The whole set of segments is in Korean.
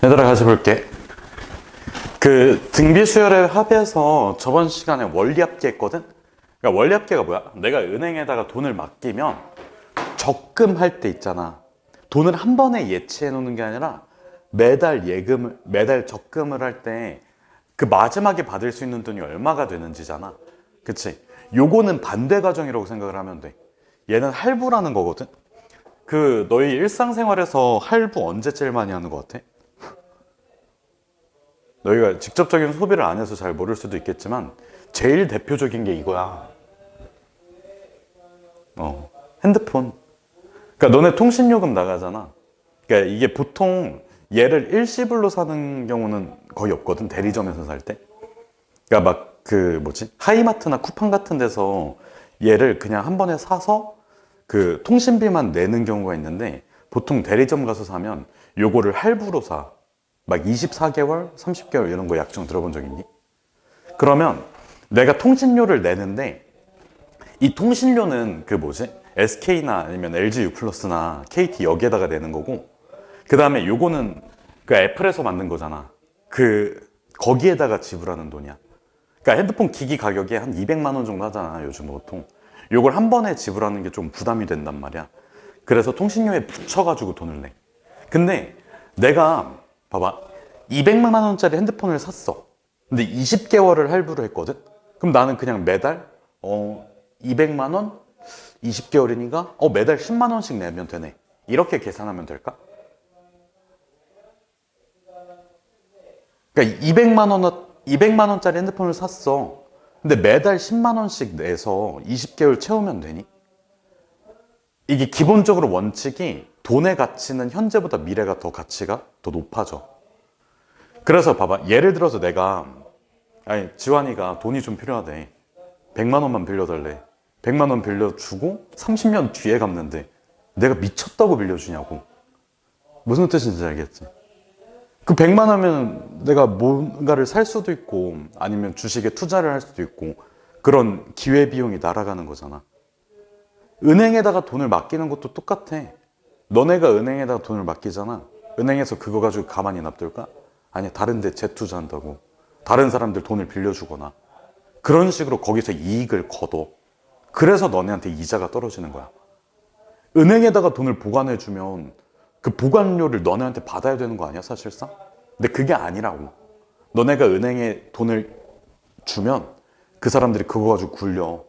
얘들아, 같이 볼게. 그 등비수열의 합에서 저번 시간에 원리합계 했거든? 그러니까 원리합계가 뭐야? 내가 은행에다가 돈을 맡기면 적금할 때 있잖아. 돈을 한 번에 예치해 놓는 게 아니라 매달 적금을 할 때 그 마지막에 받을 수 있는 돈이 얼마가 되는지잖아. 그치? 요거는 반대 과정이라고 생각을 하면 돼. 얘는 할부라는 거거든? 그 너희 일상생활에서 할부 언제 제일 많이 하는 것 같아? 너희가 직접적인 소비를 안 해서 잘 모를 수도 있겠지만 제일 대표적인 게 이거야. 핸드폰. 그러니까 너네 통신요금 나가잖아. 그러니까 이게 보통 얘를 일시불로 사는 경우는 거의 없거든, 대리점에서 살 때. 그러니까 막 그 뭐지, 하이마트나 쿠팡 같은 데서 얘를 그냥 한 번에 사서 그 통신비만 내는 경우가 있는데, 보통 대리점 가서 사면 요거를 할부로 사. 막 24개월, 30개월 이런 거 약정 들어본 적 있니? 그러면 내가 통신료를 내는데, 이 통신료는 그 뭐지? SK나 아니면 LG U+나 KT 여기에다가 내는 거고, 그 다음에 요거는 그 애플에서 만든 거잖아. 거기에다가 지불하는 돈이야. 그러니까 핸드폰 기기 가격이 한 200만 원 정도 하잖아, 요즘 보통. 요걸 한 번에 지불하는 게 좀 부담이 된단 말이야. 그래서 통신료에 붙여가지고 돈을 내. 근데 내가 봐봐, 200만 원짜리 핸드폰을 샀어. 근데 20개월을 할부로 했거든? 그럼 나는 그냥 매달 200만 원 20개월이니까 매달 10만 원씩 내면 되네. 이렇게 계산하면 될까? 그러니까 200만 원짜리 핸드폰을 샀어. 근데 매달 10만 원씩 내서 20개월 채우면 되니? 이게 기본적으로 원칙이, 돈의 가치는 현재보다 미래가 더 가치가 더 높아져. 그래서 봐봐, 예를 들어서 지환이가 돈이 좀 필요하대. 100만 원만 빌려달래. 100만 원 빌려주고 30년 뒤에 갚는데 내가 미쳤다고 빌려주냐고. 무슨 뜻인지 알겠지? 그 100만 원이면 내가 뭔가를 살 수도 있고, 아니면 주식에 투자를 할 수도 있고, 그런 기회비용이 날아가는 거잖아. 은행에다가 돈을 맡기는 것도 똑같아. 너네가 은행에다가 돈을 맡기잖아. 은행에서 그거 가지고 가만히 놔둘까? 아니, 다른 데 재투자한다고. 다른 사람들 돈을 빌려주거나. 그런 식으로 거기서 이익을 거둬. 그래서 너네한테 이자가 떨어지는 거야. 은행에다가 돈을 보관해주면 그 보관료를 너네한테 받아야 되는 거 아니야, 사실상? 근데 그게 아니라고. 너네가 은행에 돈을 주면 그 사람들이 그거 가지고 굴려.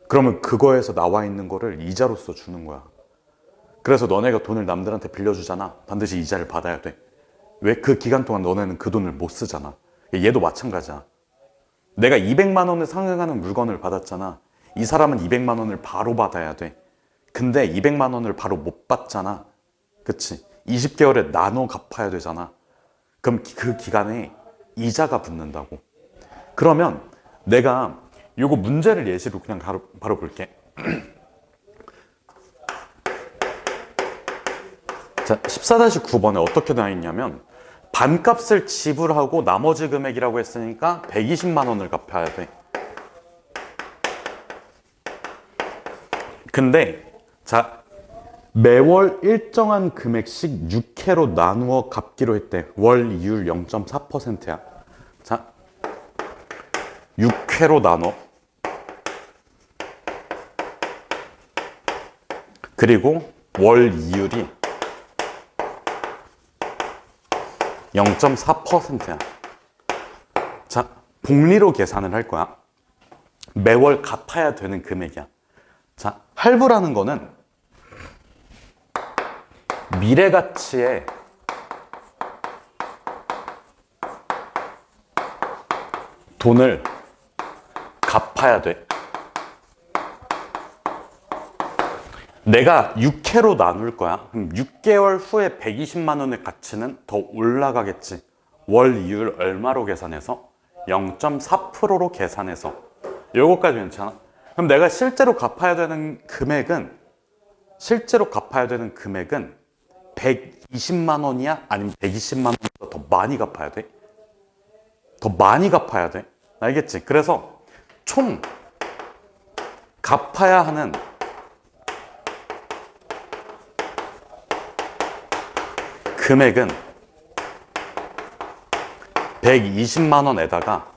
그러면 그거에서 나와 있는 거를 이자로서 주는 거야. 그래서 너네가 돈을 남들한테 빌려주잖아. 반드시 이자를 받아야 돼. 왜? 그 기간 동안 너네는 그 돈을 못 쓰잖아. 얘도 마찬가지야. 내가 200만 원을 상응하는 물건을 받았잖아. 이 사람은 200만 원을 바로 받아야 돼. 근데 200만 원을 바로 못 받잖아. 그치? 20개월에 나눠 갚아야 되잖아. 그럼 그 기간에 이자가 붙는다고. 그러면 내가 요거 문제를 예시로 그냥 바로 볼게. 자, 14-9번에 어떻게 나와 있냐면, 반값을 지불하고 나머지 금액이라고 했으니까 120만 원을 갚아야 돼. 근데 자, 매월 일정한 금액씩 6회로 나누어 갚기로 했대. 월 이율 0.4%야. 자, 6회로 나눠. 그리고 월 이율이 0.4%야. 자, 복리로 계산을 할 거야. 매월 갚아야 되는 금액이야. 자, 할부라는 거는 미래 가치에 돈을 갚아야 돼. 내가 6회로 나눌 거야. 그럼 6개월 후에 120만 원의 가치는 더 올라가겠지. 월 이율 얼마로 계산해서? 0.4%로 계산해서. 요거까지 괜찮아? 그럼 내가 실제로 갚아야 되는 금액은 120만 원이야? 아니면 120만 원보다 더 많이 갚아야 돼? 더 많이 갚아야 돼. 알겠지? 그래서 총 갚아야 하는 금액은 120만 원에다가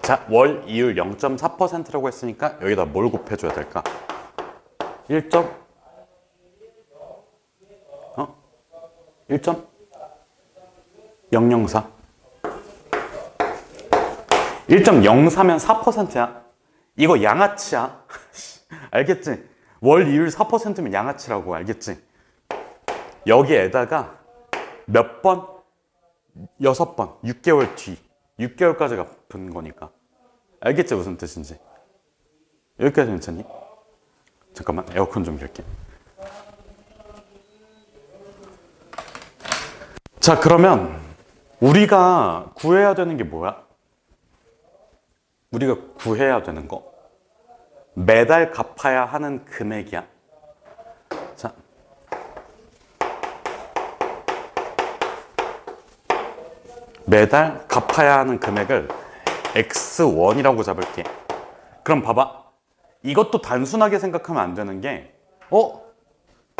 자, 월 이율 0.4%라고 했으니까 여기다 뭘 곱해줘야 될까? 1. 1.004 1.04면 4%야. 이거 양아치야. 알겠지? 월 이율 4%면 양아치라고. 알겠지? 여기에다가 몇 번? 6번. 6개월 뒤. 6개월까지 갚은 거니까. 알겠지? 무슨 뜻인지. 여기까지 괜찮니? 잠깐만. 에어컨 좀 켤게. 자, 그러면 우리가 구해야 되는 게 뭐야? 우리가 구해야 되는 거. 매달 갚아야 하는 금액이야. 자. 매달 갚아야 하는 금액을 X1이라고 잡을게. 그럼 봐봐. 이것도 단순하게 생각하면 안 되는 게,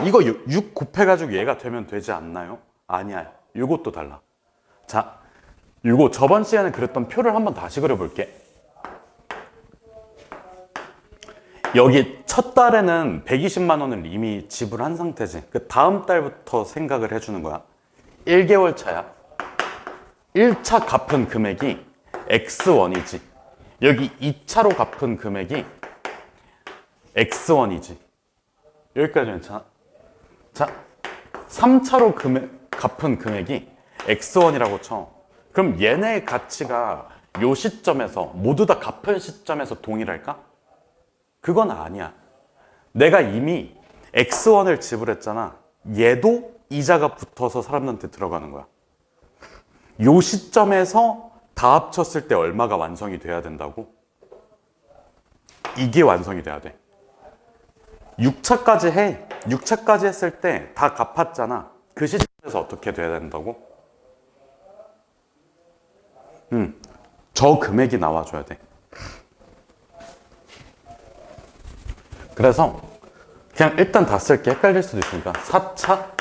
이거 6 곱해가지고 얘가 되면 되지 않나요? 아니야. 이것도 달라. 자, 이거 저번 시간에 그랬던 표를 한번 다시 그려볼게. 여기 첫 달에는 120만 원을 이미 지불한 상태지. 그 다음 달부터 생각을 해주는 거야. 1개월 차야. 1차 갚은 금액이 X1이지. 여기 2차로 갚은 금액이 X1이지. 여기까지 괜찮아? 자, 3차로 갚은 금액이 X1이라고 쳐. 그럼 얘네의 가치가 요 시점에서 모두 다 갚은 시점에서 동일할까? 그건 아니야. 내가 이미 X1을 지불했잖아. 얘도 이자가 붙어서 사람들한테 들어가는 거야. 요 시점에서 다 합쳤을 때 얼마가 완성이 돼야 된다고? 이게 완성이 돼야 돼. 6차까지 해. 6차까지 했을 때 다 갚았잖아. 그 시점에서 어떻게 돼야 된다고? 저 금액이 나와줘야 돼. 그래서 그냥 일단 다 쓸게. 헷갈릴 수도 있으니까 4차,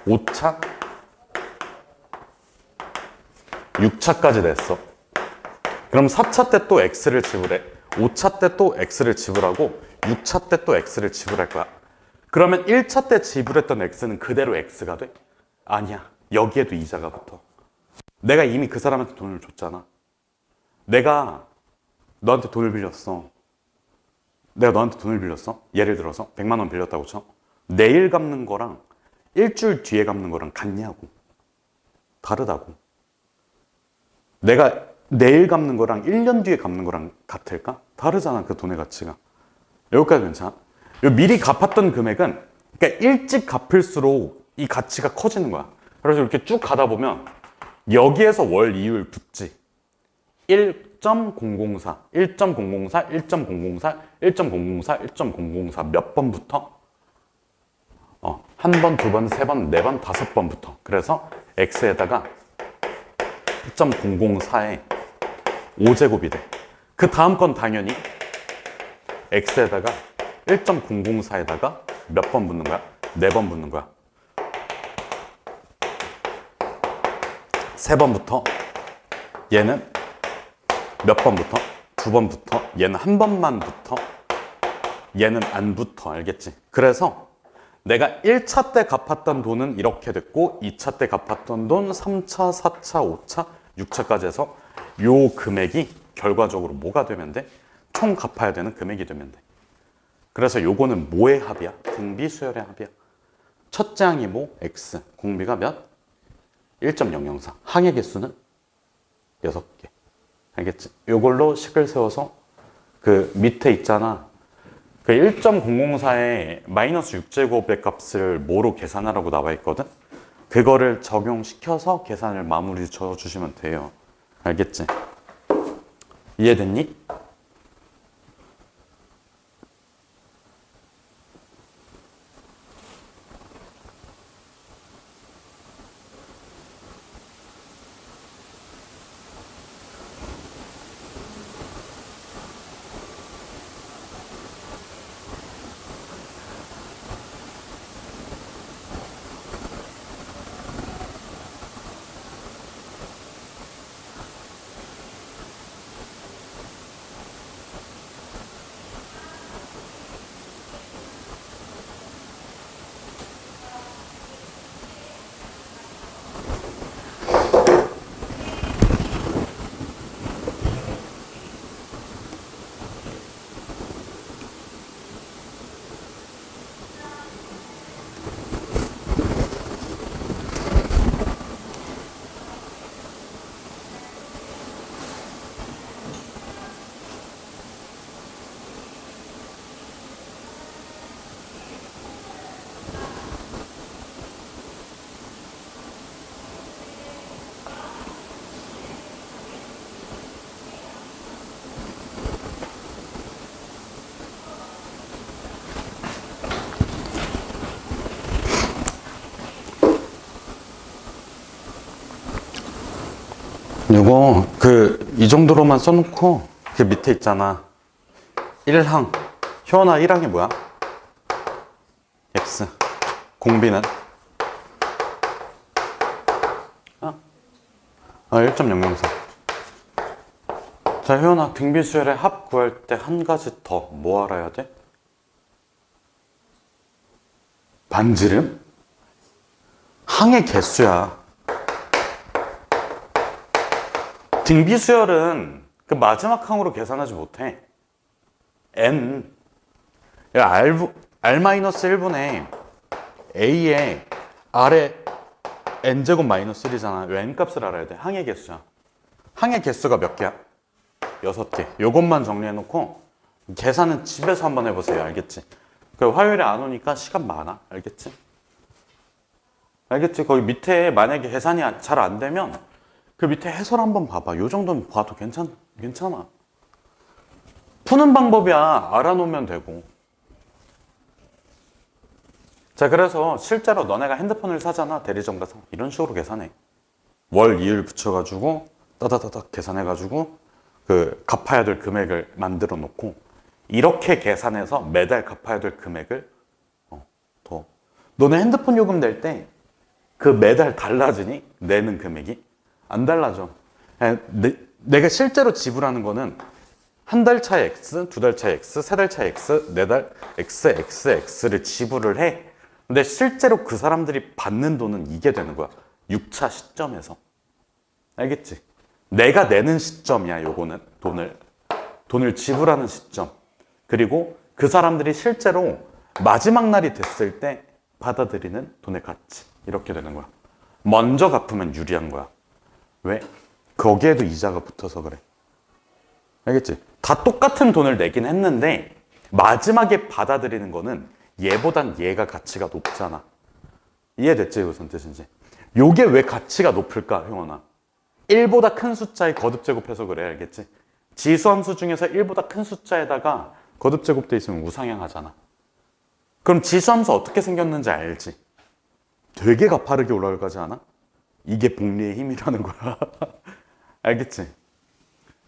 5차, 6차까지 냈어. 그럼 4차 때 또 X를 지불해. 5차 때 또 X를 지불하고 6차 때 또 X를 지불할 거야. 그러면 1차 때 지불했던 X는 그대로 X가 돼? 아니야. 여기에도 이자가 붙어. 내가 이미 그 사람한테 돈을 줬잖아. 내가 너한테 돈을 빌렸어. 내가 너한테 돈을 빌렸어. 예를 들어서 100만 원 빌렸다고 쳐. 내일 갚는 거랑 일주일 뒤에 갚는 거랑 같냐고. 다르다고. 내가 내일 갚는 거랑 1년 뒤에 갚는 거랑 같을까? 다르잖아, 그 돈의 가치가. 여기까지 괜찮아? 미리 갚았던 금액은, 그러니까 일찍 갚을수록 이 가치가 커지는 거야. 그래서 이렇게 쭉 가다 보면 여기에서 월 이율 붙지. 1.004, 1.004, 1.004, 1.004, 1.004 몇 번부터? 한 번, 두 번, 세 번, 네 번, 다섯 번부터. 그래서 X에다가 1.004에 5제곱이 돼. 그 다음 건 당연히 X에다가 1.004에다가 몇 번 붙는 거야? 4번 붙는 거야. 3번부터 얘는 몇 번부터? 2번부터 얘는 한 번만 붙어. 얘는 안 붙어. 알겠지? 그래서 내가 1차 때 갚았던 돈은 이렇게 됐고 2차 때 갚았던 돈 3차, 4차, 5차, 6차까지 해서 요 금액이 결과적으로 뭐가 되면 돼? 총 갚아야 되는 금액이 되면 돼. 그래서 요거는 뭐의 합이야? 등비 수열의 합이야. 첫째 항이 뭐? X. 공비가 몇? 1.004. 항의 개수는 6개. 알겠지? 요걸로 식을 세워서 그 밑에 있잖아. 그 1.004에 마이너스 6제곱의 값을 뭐로 계산하라고 나와 있거든? 그거를 적용시켜서 계산을 마무리 쳐주시면 돼요. 알겠지? 이해됐니? 요거 이 정도로만 써놓고 그 밑에 있잖아 1항 효원아 1항이 뭐야? X 공비는? 1.004 자 효원아 등비수열의 합 구할 때 한 가지 더 뭐 알아야 돼? 반지름? 항의 개수야. 등비수열은 그 마지막 항으로 계산하지 못해. n R-1분의 a에 r에 n제곱 마이너스 1이잖아. 요 n 값을 알아야 돼. 항의 개수야. 항의 개수가 몇 개야? 6개. 요것만 정리해놓고 계산은 집에서 한번 해보세요. 알겠지? 그 화요일에 안 오니까 시간 많아. 알겠지? 알겠지? 거기 밑에 만약에 계산이 잘 안 되면 그 밑에 해설 한번 봐봐. 요 정도는 봐도 괜찮아. 푸는 방법이야. 알아놓으면 되고. 자, 그래서 실제로 너네가 핸드폰을 사잖아. 대리점 가서. 이런 식으로 계산해. 월, 이율 붙여가지고 따다다닥 계산해가지고 갚아야 될 금액을 만들어 놓고 이렇게 계산해서 매달 갚아야 될 금액을 더. 너네 핸드폰 요금 낼 때 그 매달 달라지니? 내는 금액이? 안 달라져. 내가 실제로 지불하는 거는 한 달 차에 X, 두 달 차에 X, 세 달 차에 X, 네 달 X를 지불을 해. 근데 실제로 그 사람들이 받는 돈은 이게 되는 거야. 6차 시점에서. 알겠지? 내가 내는 시점이야, 요거는. 돈을 지불하는 시점. 그리고 그 사람들이 실제로 마지막 날이 됐을 때 받아들이는 돈의 가치. 이렇게 되는 거야. 먼저 갚으면 유리한 거야. 왜? 거기에도 이자가 붙어서 그래. 알겠지? 다 똑같은 돈을 내긴 했는데 마지막에 받아들이는 거는 얘보단 얘가 가치가 높잖아. 이해됐지? 무슨 뜻인지. 요게 왜 가치가 높을까, 형원아? 1보다 큰 숫자에 거듭제곱해서 그래. 알겠지? 지수함수 중에서 1보다 큰 숫자에다가 거듭제곱돼 있으면 우상향 하잖아. 그럼 지수함수 어떻게 생겼는지 알지? 되게 가파르게 올라가지 않아? 이게 복리의 힘이라는 거야. 알겠지?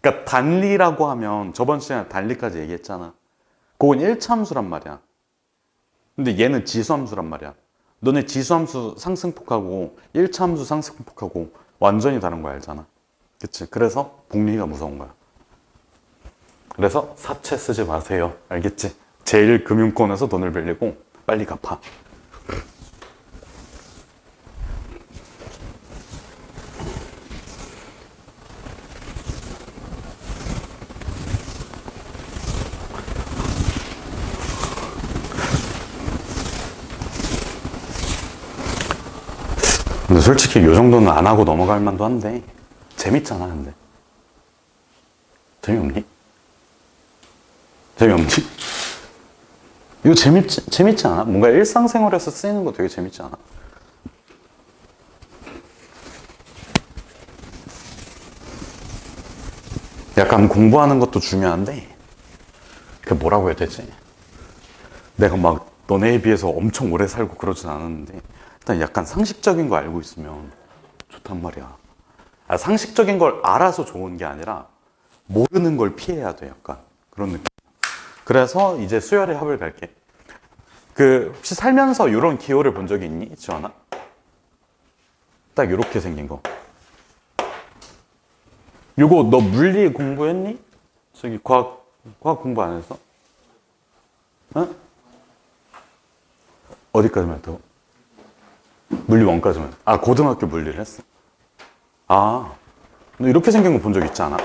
그러니까 단리라고 하면 저번 시간에 단리까지 얘기했잖아. 그건 1차 함수란 말이야. 근데 얘는 지수함수란 말이야. 너네 지수함수 상승폭하고 1차 함수 상승폭하고 완전히 다른 거 알잖아. 그치? 그래서 복리가 무서운 거야. 그래서 사채 쓰지 마세요. 알겠지? 제1금융권에서 돈을 빌리고 빨리 갚아. 근데 솔직히 요 정도는 안 하고 넘어갈 만도 한데 재밌잖아. 근데 재미없니? 재미없니? 이거 재밌지 않아? 뭔가 일상생활에서 쓰이는 거 되게 재밌지 않아? 약간 공부하는 것도 중요한데 그 뭐라고 해야 되지? 내가 막 너네에 비해서 엄청 오래 살고 그러진 않았는데 일단 약간 상식적인 거 알고 있으면 좋단 말이야. 상식적인 걸 알아서 좋은 게 아니라 모르는 걸 피해야 돼. 약간 그런 느낌. 그래서 이제 수열의 합을 갈게. 혹시 살면서 이런 기호를 본 적이 있니? 지원아? 딱 이렇게 생긴 거. 요거 너 물리 공부했니? 저기 과학 공부 안 했어? 어? 어디까지만 했다고? 물리 1까지만. 고등학교 물리를 했어. 너 이렇게 생긴 거 본 적 있지 않아?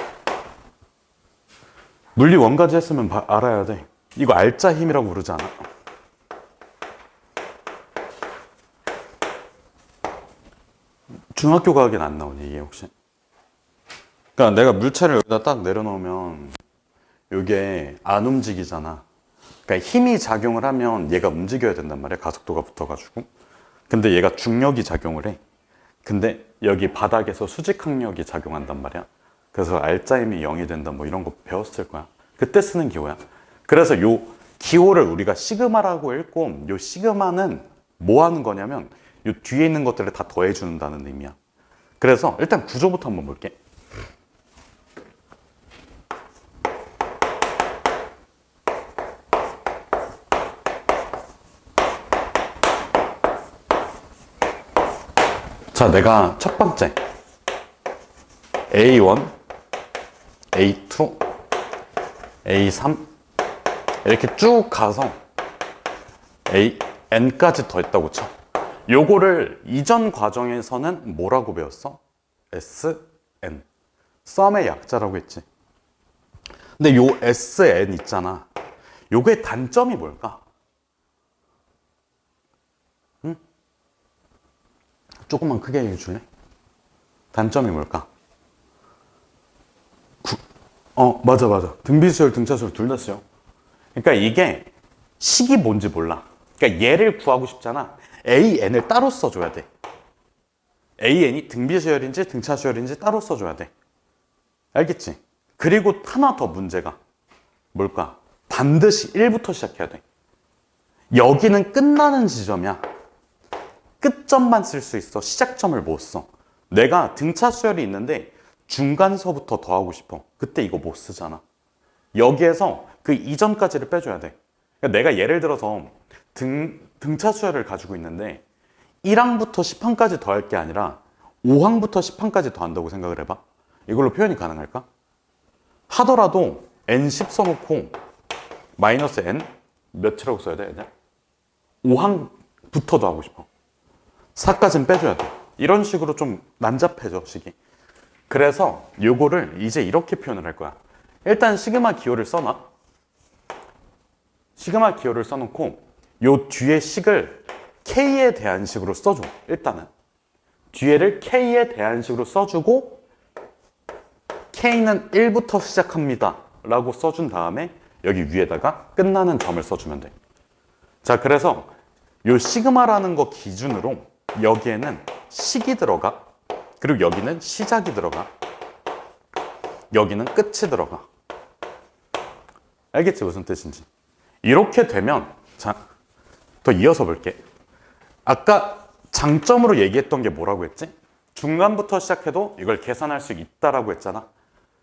물리 1까지 했으면 알아야 돼. 이거 알짜 힘이라고 부르지 않아? 중학교 과학에는 안 나오니, 이게 혹시? 그러니까 내가 물체를 여기다 딱 내려놓으면 이게 안 움직이잖아. 그러니까 힘이 작용을 하면 얘가 움직여야 된단 말이야. 가속도가 붙어가지고. 근데 얘가 중력이 작용을 해. 근데 여기 바닥에서 수직항력이 작용한단 말이야. 그래서 알짜힘이 0이 된다 뭐 이런 거 배웠을 거야. 그때 쓰는 기호야. 그래서 요 기호를 우리가 시그마라고 읽고 요 시그마는 뭐 하는 거냐면 요 뒤에 있는 것들을 다 더해준다는 의미야. 그래서 일단 구조부터 한번 볼게. 자, 내가 첫 번째 A1, A2, A3 이렇게 쭉 가서 N까지 더했다고 쳐. 요거를 이전 과정에서는 뭐라고 배웠어? SN. 썸의 약자라고 했지. 근데 요 SN 있잖아. 요게 단점이 뭘까? 응? 조금만 크게 얘기해 줄래? 단점이 뭘까? 맞아. 등비수열, 등차수열 둘 다 써요. 그러니까 이게 식이 뭔지 몰라. 그러니까 얘를 구하고 싶잖아. AN을 따로 써줘야 돼. AN이 등비수열인지 등차수열인지 따로 써줘야 돼. 알겠지? 그리고 하나 더 문제가 뭘까? 반드시 1부터 시작해야 돼. 여기는 끝나는 지점이야. 끝점만 쓸 수 있어. 시작점을 못 써. 내가 등차수열이 있는데 중간서부터 더하고 싶어. 그때 이거 못 쓰잖아. 여기에서 그 이전까지를 빼줘야 돼. 그러니까 내가 예를 들어서 등차수열을 가지고 있는데 1항부터 10항까지 더할 게 아니라 5항부터 10항까지 더한다고 생각을 해봐. 이걸로 표현이 가능할까? 하더라도 N10 써놓고 마이너스 N 몇이라고 써야 돼? 5항부터 더하고 싶어. 4까지는 빼줘야 돼. 이런 식으로 좀 난잡해져, 식이. 그래서 요거를 이제 이렇게 표현을 할 거야. 일단 시그마 기호를 써놔. 시그마 기호를 써놓고 요 뒤에 식을 K에 대한 식으로 써줘. 일단은 뒤에를 K에 대한 식으로 써주고 K는 1부터 시작합니다 라고 써준 다음에 여기 위에다가 끝나는 점을 써주면 돼. 자, 그래서 요 시그마라는 거 기준으로 여기에는 식이 들어가. 그리고 여기는 시작이 들어가. 여기는 끝이 들어가. 알겠지? 무슨 뜻인지. 이렇게 되면, 자, 더 이어서 볼게. 아까 장점으로 얘기했던 게 뭐라고 했지? 중간부터 시작해도 이걸 계산할 수 있다라고 했잖아.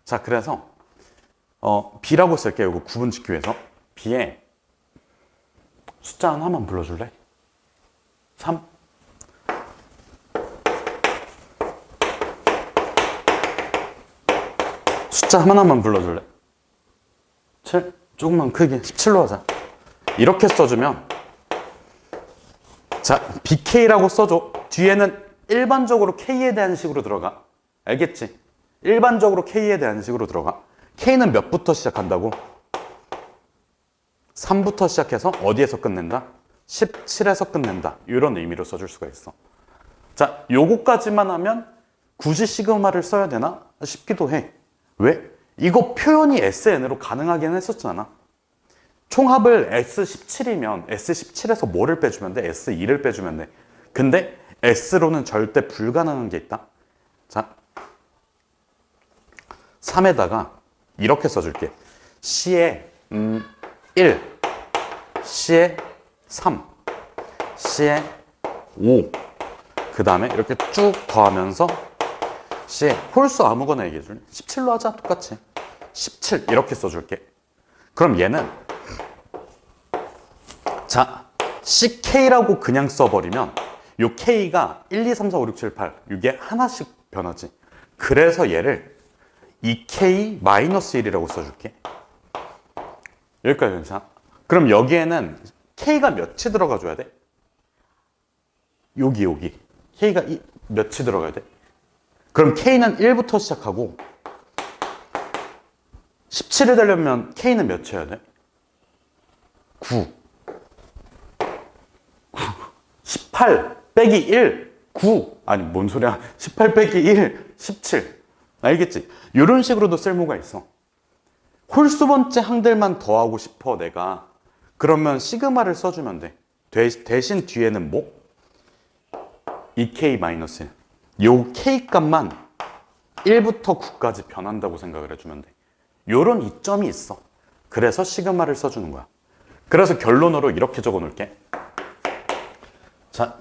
자, 그래서 B라고 쓸게. 이거 구분 짓기 위해서. B에 숫자 하나만 불러줄래? 3. 숫자 하나만 불러줄래? 7. 조금만 크게 17로 하자. 이렇게 써주면, 자, BK라고 써줘. 뒤에는 일반적으로 K에 대한 식으로 들어가. 알겠지? 일반적으로 K에 대한 식으로 들어가. K는 몇부터 시작한다고? 3부터 시작해서 어디에서 끝낸다? 17에서 끝낸다. 이런 의미로 써줄 수가 있어. 자, 요거까지만 하면 굳이 시그마를 써야 되나 싶기도 해. 왜? 이거 표현이 SN으로 가능하긴 했었잖아. 총합을 S17이면 S17에서 뭐를 빼주면 돼? S2를 빼주면 돼. 근데 S로는 절대 불가능한 게 있다. 자, 3에다가 이렇게 써줄게. C에 1, C에 3, C에 5. 그 다음에 이렇게 쭉 더하면서 C에 홀수 아무거나 얘기해줄래? 17로 하자. 똑같이 17 이렇게 써줄게. 그럼 얘는, 자, CK라고 그냥 써버리면 요 K가 1, 2, 3, 4, 5, 6, 7, 8 이게 하나씩 변하지. 그래서 얘를 2K-1이라고 써줄게. 여기까지 괜찮아? 그럼 여기에는 K가 몇이 들어가줘야 돼? 여기 K가 몇이 들어가야 돼? 그럼 K는 1부터 시작하고 17을 되려면 K는 몇이어야 돼? 9. 18 빼기 1, 9. 아니, 뭔 소리야. 18 빼기 1, 17. 알겠지? 이런 식으로도 쓸모가 있어. 홀수번째 항들만 더하고 싶어, 내가. 그러면 시그마를 써주면 돼. 대신 뒤에는 뭐? 2K-1. 요 K 값만 1부터 9까지 변한다고 생각을 해주면 돼. 요런 이점이 있어. 그래서 시그마를 써주는 거야. 그래서 결론으로 이렇게 적어 놓을게. 자,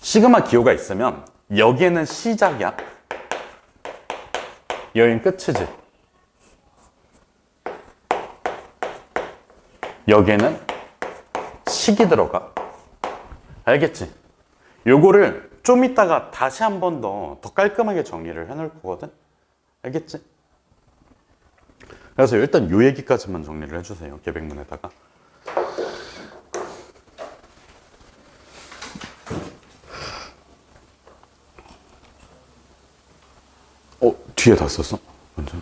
시그마 기호가 있으면 여기에는 시작이야. 여긴 끝이지. 여기에는 식이 들어가. 알겠지? 요거를 좀 이따가 다시 한 번 더 깔끔하게 정리를 해놓을 거거든? 알겠지? 그래서 일단 요 얘기까지만 정리를 해주세요. 계획문에다가. 뒤에 다 썼어? 먼저.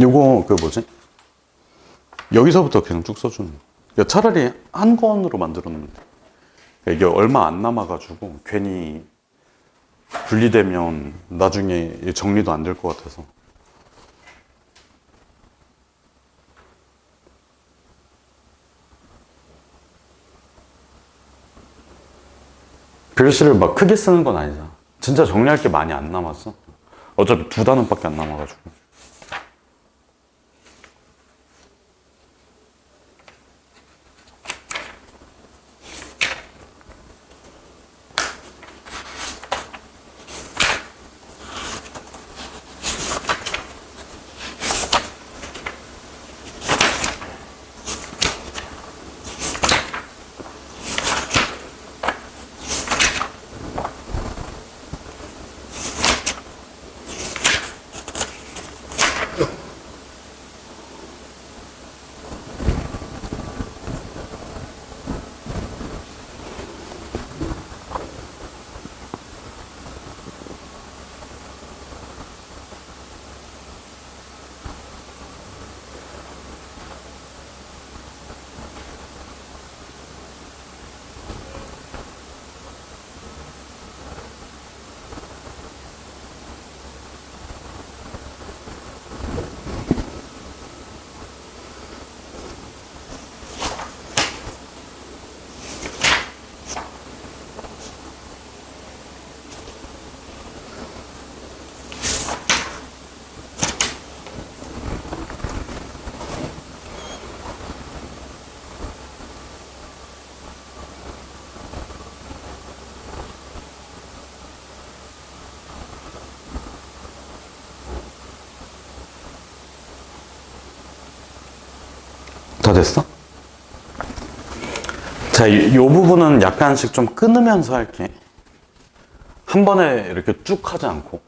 요거 그 뭐지? 여기서부터 그냥 쭉 써주는. 그러니까 차라리 한 권으로 만들어 놓으면 돼. 그러니까 이게 얼마 안 남아가지고 괜히 분리되면 나중에 정리도 안 될 것 같아서. 글씨를 막 크게 쓰는 건 아니잖아. 진짜 정리할 게 많이 안 남았어. 어차피 2단원밖에 안 남아가지고. 다 됐어? 자, 이 부분은 약간씩 좀 끊으면서 할게. 한 번에 이렇게 쭉 하지 않고.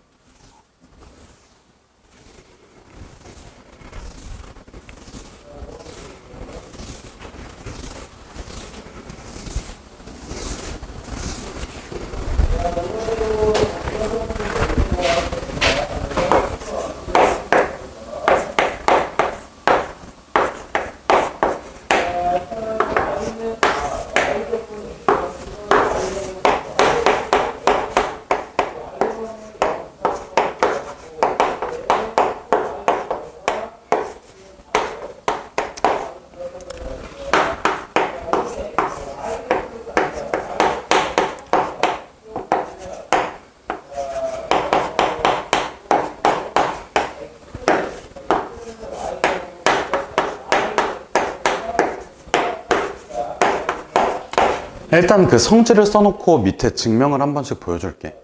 일단 그 성질을 써놓고 밑에 증명을 한 번씩 보여줄게.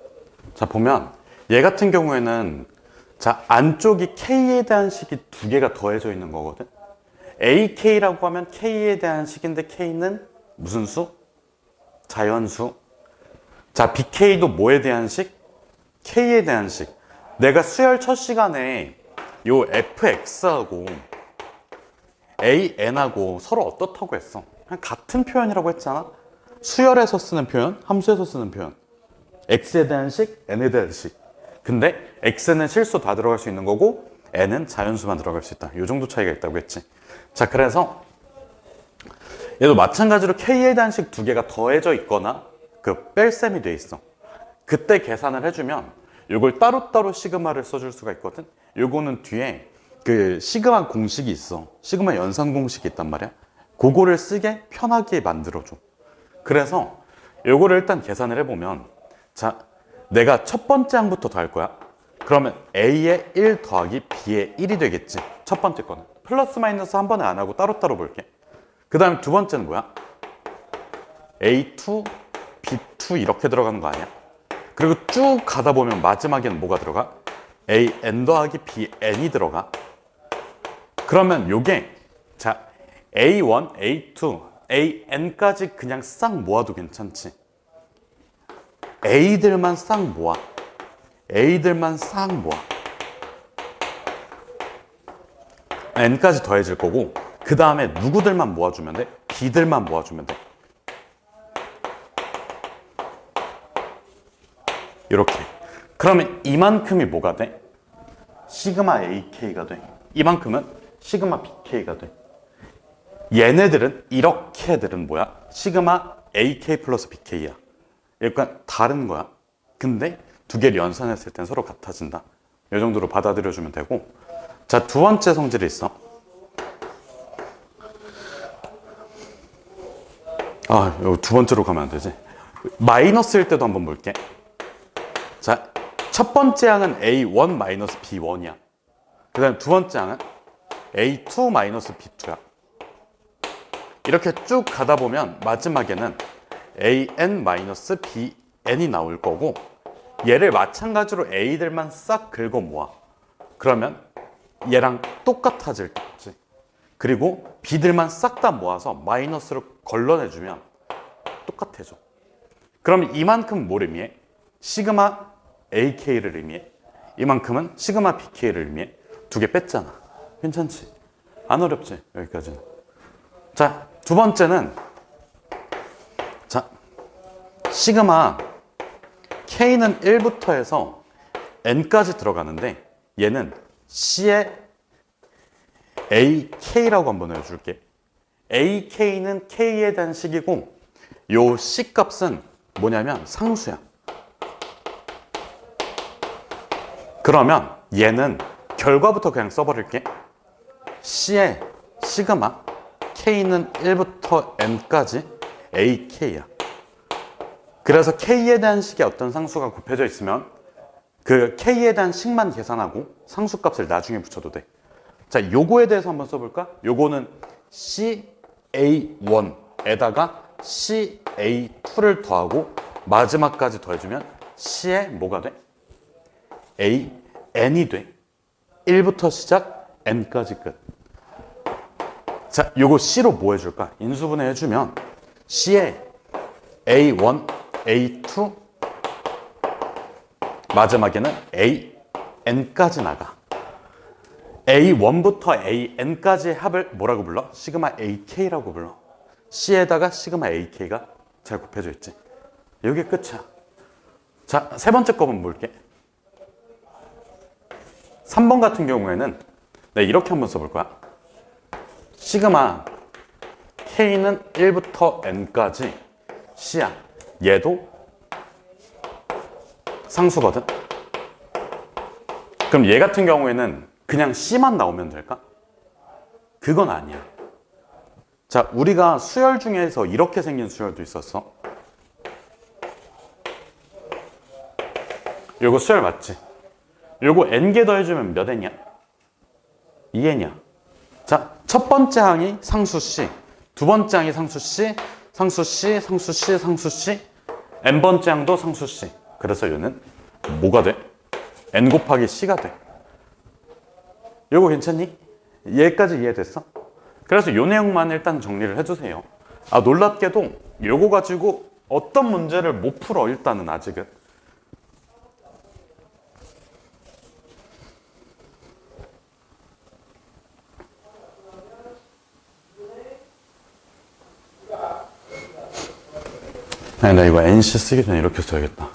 자, 보면 얘 같은 경우에는 자, 안쪽이 K에 대한 식이 2개가 더해져 있는 거거든. AK라고 하면 K에 대한 식인데 K는 무슨 수? 자연수. 자, BK도 뭐에 대한 식? K에 대한 식. 내가 수열 첫 시간에 요 fx하고 an하고 서로 어떻다고 했어? 그냥 같은 표현이라고 했잖아. 수열에서 쓰는 표현, 함수에서 쓰는 표현. x에 대한 식, n에 대한 식. 근데 x는 실수 다 들어갈 수 있는 거고 n은 자연수만 들어갈 수 있다. 이 정도 차이가 있다고 했지. 자, 그래서 얘도 마찬가지로 k에 대한 식 2개가 더해져 있거나 그 뺄셈이 돼 있어. 그때 계산을 해주면 이걸 따로따로 시그마를 써줄 수가 있거든. 요거는 뒤에 그 시그마 공식이 있어. 시그마 연산 공식이 있단 말이야. 그거를 쓰게 편하게 만들어줘. 그래서 요거를 일단 계산을 해보면, 자, 내가 첫 번째 항부터 더할 거야. 그러면 A에 1 더하기 B에 1이 되겠지. 첫 번째 거는 플러스 마이너스 한 번에 안 하고 따로따로 볼게. 그 다음에 두 번째는 뭐야? A2, B2 이렇게 들어가는 거 아니야? 그리고 쭉 가다 보면 마지막에는 뭐가 들어가? AN 더하기 BN이 들어가. 그러면 요게 자, A1, A2 AN까지 그냥 싹 모아도 괜찮지. A들만 싹 모아. A들만 싹 모아. N까지 더해질 거고, 그 다음에 누구들만 모아주면 돼? B들만 모아주면 돼. 이렇게. 그러면 이만큼이 뭐가 돼? 시그마 AK가 돼. 이만큼은 시그마 BK가 돼. 얘네들은, 이렇게 애들은 뭐야? 시그마 AK 플러스 BK야. 약간 다른 거야. 근데 두 개를 연산했을 땐 서로 같아진다. 이 정도로 받아들여주면 되고. 자, 두 번째 성질이 있어. 이거 두 번째로 가면 안 되지. 마이너스일 때도 한번 볼게. 자, 첫 번째 항은 A1 마이너스 B1이야. 그 다음 두 번째 항은 A2 마이너스 B2야. 이렇게 쭉 가다 보면 마지막에는 AN 마이너스 BN이 나올 거고, 얘를 마찬가지로 A들만 싹 긁어 모아. 그러면 얘랑 똑같아질 거지. 그리고 B들만 싹 다 모아서 마이너스로 걸러내주면 똑같아져. 그럼 이만큼 뭘 의미해? 시그마 AK를 의미해. 이만큼은 시그마 BK를 의미해. 두 개 뺐잖아. 괜찮지? 안 어렵지? 여기까지는. 자, 두 번째는, 자, 시그마 K는 1부터 해서 N까지 들어가는데, 얘는 C의 AK라고 한번 해줄게. AK는 K에 대한 식이고, 요 C 값은 뭐냐면 상수야. 그러면 얘는 결과부터 그냥 써버릴게. C의 시그마 K는 1부터 N까지 AK야. 그래서 K에 대한 식에 어떤 상수가 곱해져 있으면 그 K에 대한 식만 계산하고 상수값을 나중에 붙여도 돼. 자, 요거에 대해서 한번 써볼까? 요거는 CA1에다가 CA2를 더하고 마지막까지 더해주면 C에 뭐가 돼? AN이 돼. 1부터 시작, N까지 끝. 자, 요거 C로 뭐 해줄까? 인수분해 해주면 C에 A1, A2, 마지막에는 AN까지 나가. A1부터 AN까지의 합을 뭐라고 불러? 시그마 AK라고 불러. C에다가 시그마 AK가 잘 곱해져 있지. 이게 끝이야. 자, 세 번째 거 한번 볼게. 3번 같은 경우에는 내가 이렇게 한번 써볼 거야. 시그마 K는 1부터 N까지 C야. 얘도 상수거든. 그럼 얘 같은 경우에는 그냥 C만 나오면 될까? 그건 아니야. 자, 우리가 수열 중에서 이렇게 생긴 수열도 있었어. 요거 수열 맞지? 요거 N개 더해주면 몇 N이야? 2N이야. 자, 첫 번째 항이 상수 C, 두 번째 항이 상수 C, 상수 C, 상수 C, 상수 C, N번째 항도 상수 C. 그래서 얘는 뭐가 돼? N 곱하기 C가 돼. 요거 괜찮니? 얘까지 이해됐어? 그래서 요 내용만 일단 정리를 해주세요. 놀랍게도 요거 가지고 어떤 문제를 못 풀어, 일단은 아직은. 아니, 나 이거 NC 쓰기 전에 이렇게 써야겠다.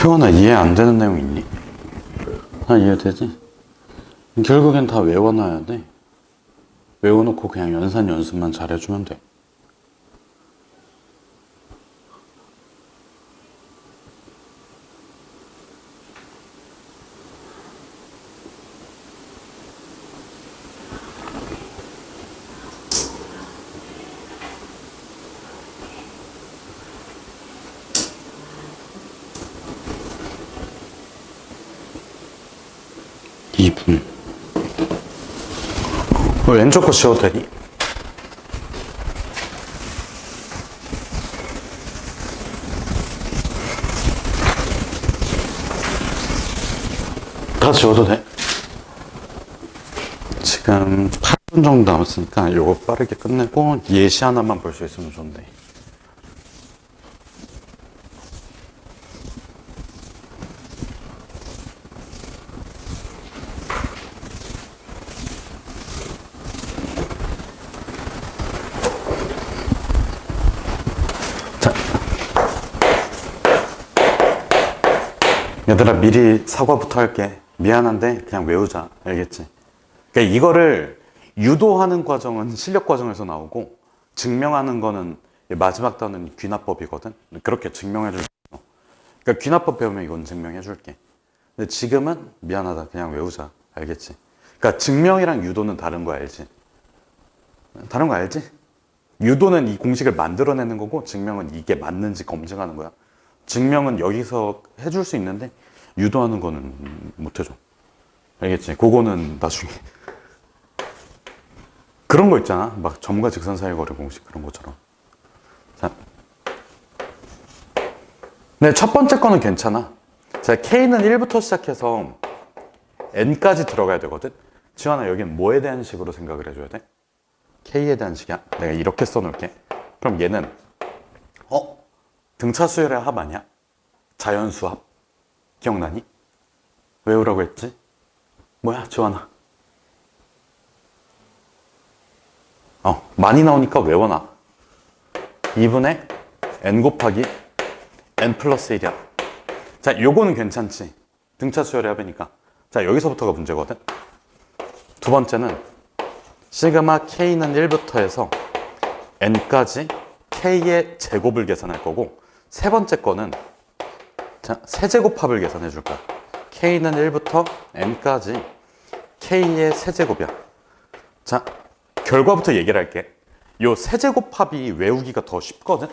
효원아, 이해 안 되는 내용 있니? 이해되지? 결국엔 다 외워놔야 돼. 외워놓고 그냥 연산 연습만 잘해주면 돼. 왼쪽 거 지워도 되니? 다 지워도 돼? 지금 8분 정도 남았으니까 이거 빠르게 끝내고 예시 하나만 볼 수 있으면 좋은데. 얘들아, 미리 사과부터 할게. 미안한데 그냥 외우자. 알겠지? 그러니까 이거를 유도하는 과정은 실력 과정에서 나오고, 증명하는 거는 마지막 단어는 귀납법이거든. 그렇게 증명해 줄게. 그러니까 귀납법 배우면 이건 증명해 줄게. 근데 지금은 미안하다, 그냥 외우자. 알겠지? 그러니까 증명이랑 유도는 다른 거 알지? 다른 거 알지? 유도는 이 공식을 만들어내는 거고, 증명은 이게 맞는지 검증하는 거야. 증명은 여기서 해줄 수 있는데 유도하는 거는 못 해줘. 알겠지? 그거는 나중에 그런 거 있잖아, 막 점과 직선 사이 거리 공식 그런 것처럼. 자, 네, 첫 번째 거는 괜찮아. 자, K는 1부터 시작해서 N까지 들어가야 되거든. 지환아, 여긴 뭐에 대한 식으로 생각을 해줘야 돼? K에 대한 식이야. 내가 이렇게 써놓을게. 그럼 얘는 등차 수열의 합 아니야? 자연수 합. 기억나니? 외우라고 했지? 뭐야, 지환아? 많이 나오니까 외워놔. 2분의 n 곱하기 n 플러스 1이야. 자, 요거는 괜찮지? 등차 수열의 합이니까. 자, 여기서부터가 문제거든. 두 번째는 시그마 k는 1부터 해서 n까지 k의 제곱을 계산할 거고, 세 번째 거는 자, 세제곱합을 계산해 줄 거야. k는 1부터 n까지 k의 세제곱이야. 자, 결과부터 얘기를 할게. 요 세제곱합이 외우기가 더 쉽거든.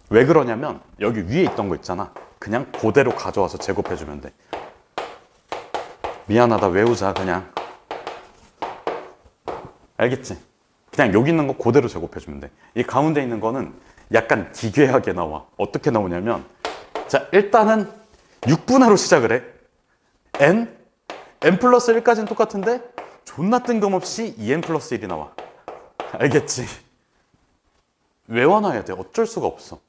왜 그러냐면 여기 위에 있던 거 있잖아. 그냥 그대로 가져와서 제곱해 주면 돼. 미안하다, 외우자. 그냥 알겠지? 그냥 여기 있는 거 그대로 제곱해 주면 돼. 이 가운데 있는 거는 약간 기괴하게 나와. 어떻게 나오냐면, 자, 일단은 6분화로 시작을 해. n 플러스 1까지는 똑같은데 존나 뜬금없이 2n 플러스 1이 나와. 알겠지? 외워놔야 돼. 어쩔 수가 없어.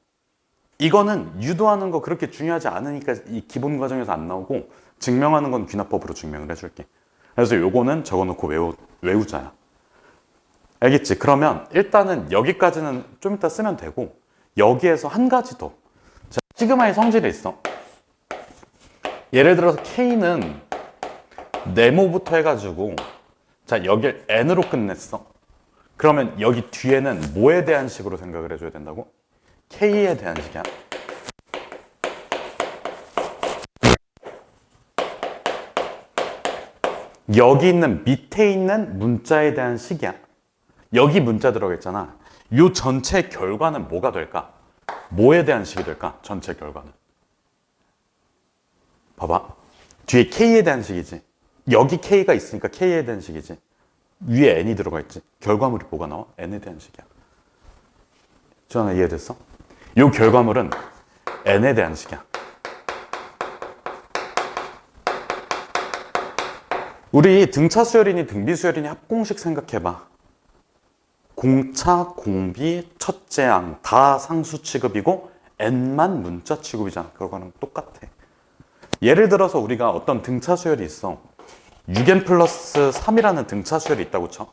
이거는 유도하는 거 그렇게 중요하지 않으니까 이 기본 과정에서 안 나오고, 증명하는 건 귀납법으로 증명을 해줄게. 그래서 요거는 적어놓고 외우자야. 알겠지? 그러면 일단은 여기까지는 좀 이따 쓰면 되고, 여기에서 한 가지 더. 자, 시그마의 성질이 있어. 예를 들어서 K는 네모부터 해가지고, 자, 여길 N으로 끝냈어. 그러면 여기 뒤에는 뭐에 대한 식으로 생각을 해줘야 된다고? K에 대한 식이야. 여기 있는 밑에 있는 문자에 대한 식이야. 여기 문자 들어가있잖아. 이 전체 결과는 뭐가 될까? 뭐에 대한 식이 될까? 전체 결과는. 봐봐. 뒤에 K에 대한 식이지. 여기 K가 있으니까 K에 대한 식이지. 위에 N이 들어가 있지. 결과물이 뭐가 나와? N에 대한 식이야. 지원아, 이해됐어? 이 결과물은 N에 대한 식이야. 우리 등차 수열이니 등비 수열이니 합공식 생각해봐. 공차, 공비, 첫째 항 다 상수 취급이고 n만 문자 취급이잖아. 그거는 똑같아. 예를 들어서 우리가 어떤 등차 수열이 있어. 6n 플러스 3이라는 등차 수열이 있다고 쳐.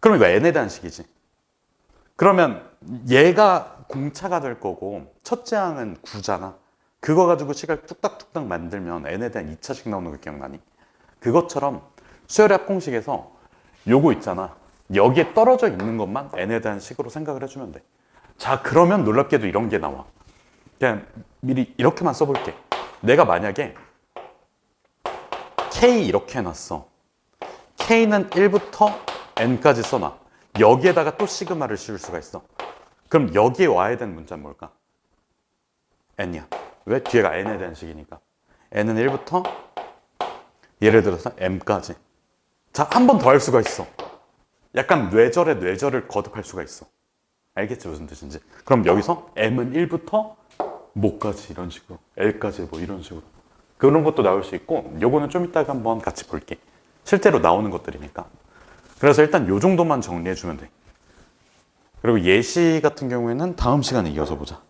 그럼 이거 n에 대한 식이지. 그러면 얘가 공차가 될 거고 첫째 항은 9잖아. 그거 가지고 식을 뚝딱뚝딱 만들면 n에 대한 2차식 나오는 거 기억나니? 그것처럼 수열의 합공식에서 요거 있잖아. 여기에 떨어져 있는 것만 n에 대한 식으로 생각을 해주면 돼. 자, 그러면 놀랍게도 이런 게 나와. 그냥 미리 이렇게만 써볼게. 내가 만약에 K 이렇게 해놨어. K는 1부터 N까지 써놔. 여기에다가 또 시그마를 씌울 수가 있어. 그럼 여기에 와야 되는 문자는 뭘까? N이야. 왜? 뒤에가 N에 대한 식이니까. N은 1부터 예를 들어서 M까지. 자, 한 번 더 할 수가 있어. 약간 뇌절에 뇌절을 거듭할 수가 있어. 알겠지? 무슨 뜻인지. 그럼 여기서 M은 1부터 뭐까지 이런 식으로, L까지 뭐 이런 식으로. 그런 것도 나올 수 있고, 요거는 좀 이따가 한번 같이 볼게. 실제로 나오는 것들이니까. 그래서 일단 요 정도만 정리해주면 돼. 그리고 예시 같은 경우에는 다음 시간에 이어서 보자.